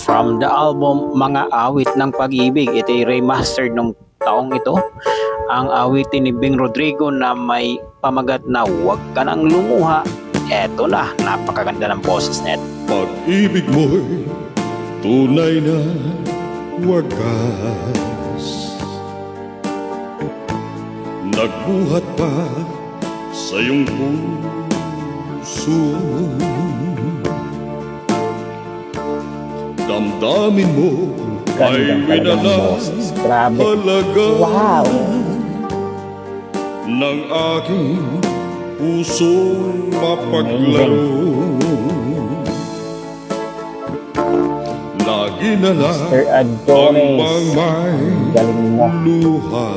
from the album Mga Awit ng Pag-ibig. Ito ay remastered nung taong ito. Ang awitin ni Bing Rodrigo na may pamagat na Huwag Ka Nang Lumuha. Eto na, napakaganda ng boses net. Pag-ibig mo'y tunay na wagas, nagbuhat pa sa iyong puso. Damdamin mo ay winalahalaga ng aking pusong mapaglaro. Lagi na lang ang may luha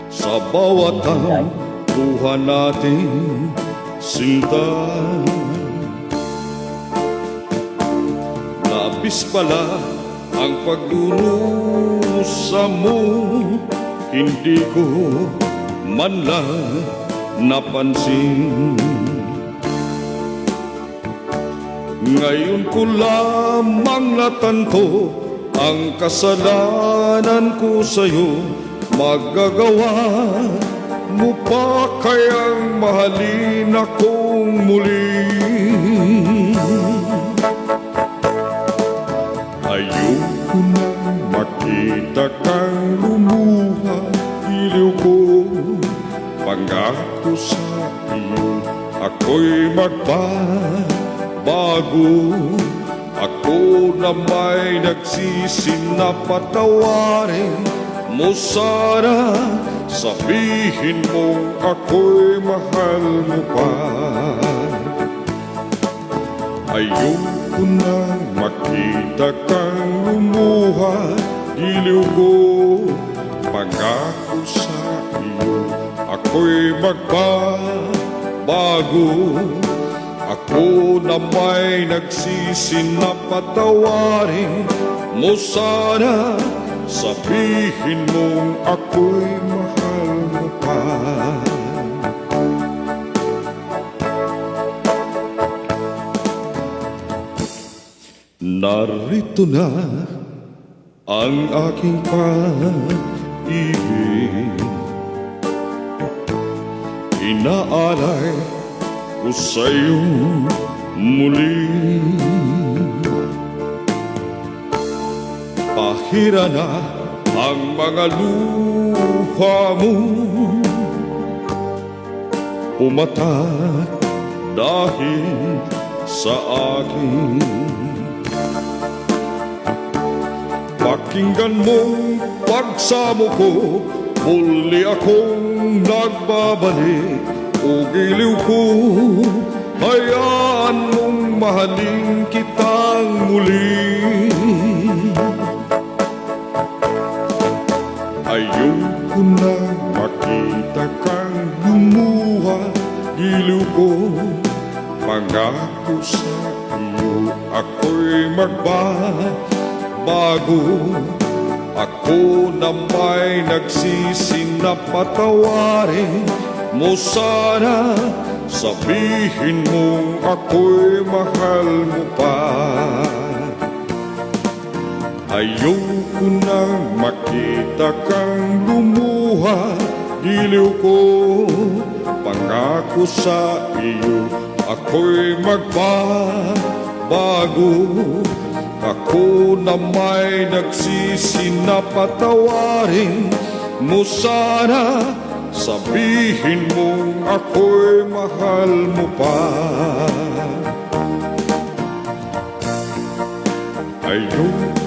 sa bawat ang luha nating sinta. Labis pala ang pagdurusa mo, hindi ko man lang napansin. Ngayon ko lamang natanto ang kasalanan ko sa'yo. Magagawa mo pa kayang mahalin akong muli? Ayoko na makita kang lumuha, iliw ko. Pangako sa iyo, ako'y magbago. Ako na may nagsisin na patawarin mo sana. Sabihin mo ako'y mahal mo pa. Ayoko na makita kang lumuha, giliw ko. Pangako sa iyo, ako'y magbabago. Ako na may nagsisin na patawarin mo sana. Sabihin mong ako'y mahal mo pa. Narito na ang aking pag-ibig, inaalay ko sa'yo muli. Pahira na ang mga luha mo, pumatak dahil sa akin. Pakinggan mong pagsamo ko, muli akong nagbabalik. O giliw ko, hayaan mong mahalin kitang muli. Ayoko na makita kang lumuha, giliw ko. Pangako sa iyo, ako'y magbabago. Ako na may nagsisin na patawarin mo sana. Sabihin mong ako'y mahal mo pa. Ayoko nang makita kang lumuha, giliw ko. Pangako sa iyo, ako'y magbabago. Ako na may nagsisin na patawarin mo sana. Sabihin mong ako'y mahal mo pa. Ayoko